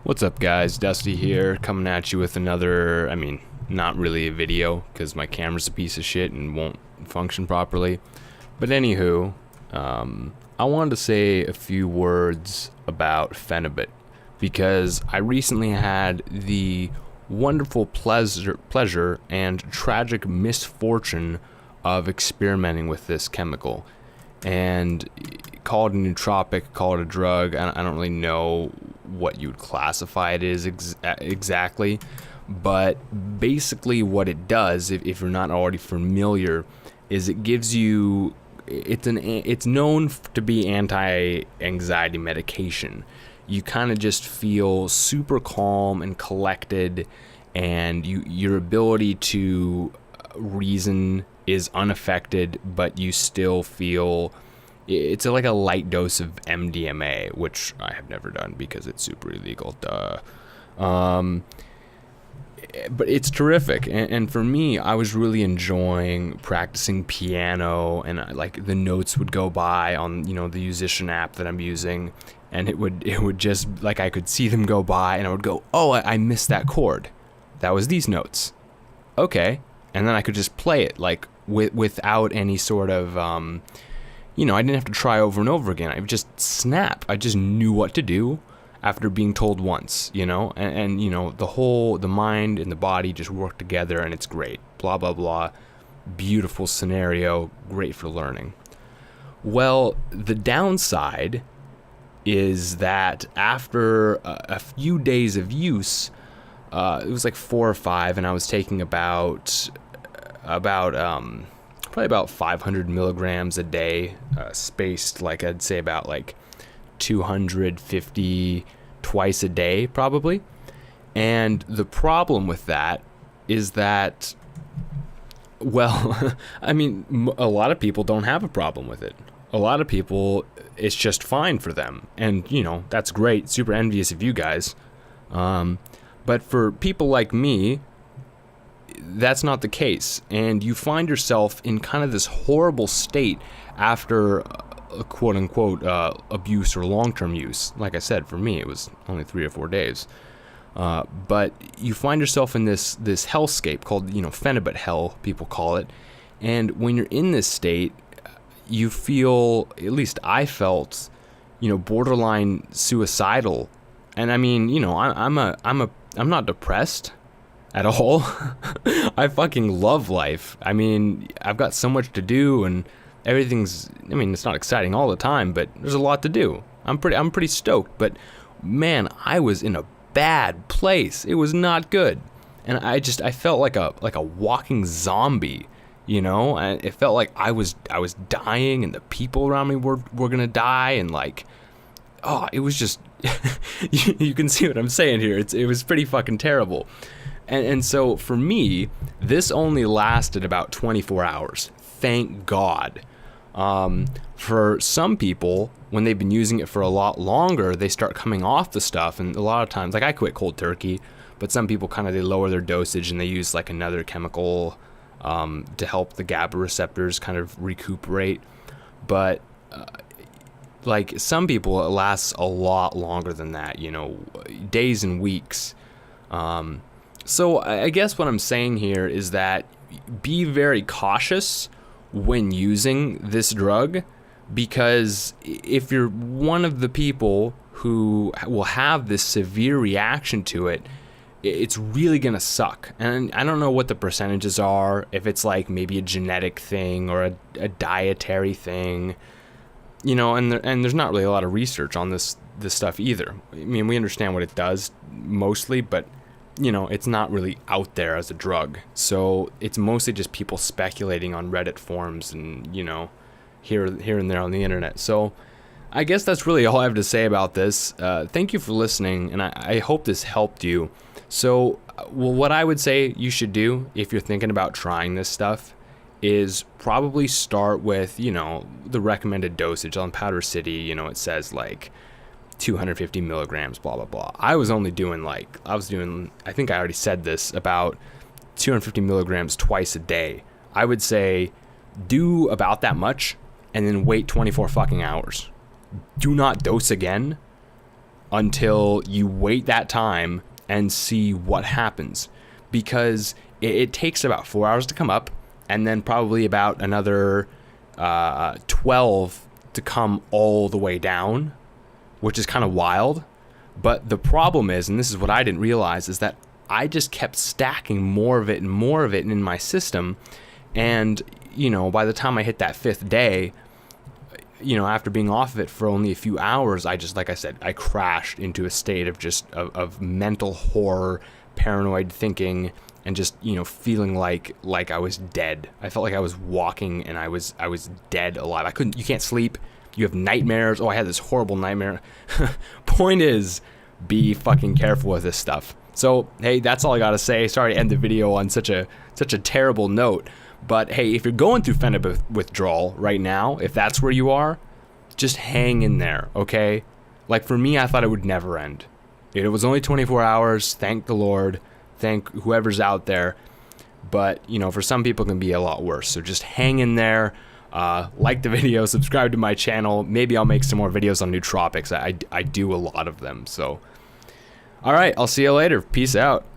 What's up, guys? Dusty here, coming at you with another, not really a video, because my camera's a piece of shit and won't function properly. But anywho, I wanted to say a few words about Phenibut, because I recently had the wonderful pleasure and tragic misfortune of experimenting with this chemical. And call it a nootropic, call it a drug, I don't really know what you'd classify it as exactly, but basically what it does, if you're not already familiar, is it gives you, it's known to be anti-anxiety medication. You kind of just feel super calm and collected, and your ability to reason is unaffected, but you still feel it's like a light dose of MDMA, which I have never done because it's super illegal. Duh. But it's terrific, and for me, I was really enjoying practicing piano, and like the notes would go by on the musician app that I'm using, and it would just, like, I could see them go by, and I would go, oh, I missed that chord. That was these notes. Okay. And then I could just play it, like, without any sort of, I didn't have to try over and over again. I would just snap. I just knew what to do after being told once, and the mind and the body just work together, and it's great. Blah, blah, blah. Beautiful scenario. Great for learning. Well, the downside is that after a few days of use, it was like 4 or 5, and I was taking probably about 500 milligrams a day, spaced, like, I'd say about like 250 twice a day probably. And the problem with that is that, well, a lot of people don't have a problem with it. A lot of people, it's just fine for them, and that's great. Super envious of you guys. But for people like me, that's not the case. And you find yourself in kind of this horrible state after a quote-unquote abuse or long-term use. Like I said, for me, it was only 3 or 4 days. But you find yourself in this hellscape called, Phenibut hell, people call it. And when you're in this state, you feel, at least I felt, borderline suicidal. And I'm not depressed at all. I fucking love life. I've got so much to do, and everything's, it's not exciting all the time, but there's a lot to do. I'm pretty stoked, but man, I was in a bad place. It was not good. And I felt like a walking zombie, it felt like I was dying, and the people around me were going to die, and like, oh, it was just, you can see what I'm saying here. It was pretty fucking terrible. And so for me, this only lasted about 24 hours. Thank God. For some people, when they've been using it for a lot longer, they start coming off the stuff. And a lot of times, like, I quit cold turkey, but some people they lower their dosage and they use like another chemical to help the GABA receptors kind of recuperate. But like some people, it lasts a lot longer than that, days and weeks. So I guess what I'm saying here is that be very cautious when using this drug, because if you're one of the people who will have this severe reaction to it, it's really gonna suck. And I don't know what the percentages are, if it's like maybe a genetic thing or a dietary thing, and there's not really a lot of research on this stuff either. We understand what it does mostly, but it's not really out there as a drug. So it's mostly just people speculating on Reddit forums and, here and there on the internet. So I guess that's really all I have to say about this. Thank you for listening, and I hope this helped you. So, what I would say you should do if you're thinking about trying this stuff is probably start with, the recommended dosage. On Powder City, it says like 250 milligrams, blah, blah, blah. I was doing, I think I already said this, about 250 milligrams twice a day. I would say do about that much and then wait 24 fucking hours. Do not dose again until you wait that time and see what happens, because it takes about 4 hours to come up, and then probably about another 12 to come all the way down, which is kind of wild. But the problem is, and this is what I didn't realize, is that I just kept stacking more of it and more of it in my system. And, you know, by the time I hit that 5th day, you know, after being off of it for only a few hours, I just, like I said, I crashed into a state of just of mental horror, paranoid thinking, and just, you know, feeling like I was dead. I felt like I was walking and I was dead alive. You can't sleep. You have nightmares. Oh, I had this horrible nightmare. Point is, be fucking careful with this stuff. So, hey, that's all I gotta say. Sorry to end the video on such a terrible note. But hey, if you're going through Phenibut withdrawal right now, if that's where you are, just hang in there, okay? Like for me, I thought it would never end. It was only 24 hours. Thank the Lord. Thank whoever's out there. But, you know, for some people it can be a lot worse. So just hang in there. Like the video, subscribe to my channel. Maybe I'll make some more videos on nootropics. I do a lot of them. So, all right, I'll see you later. Peace out.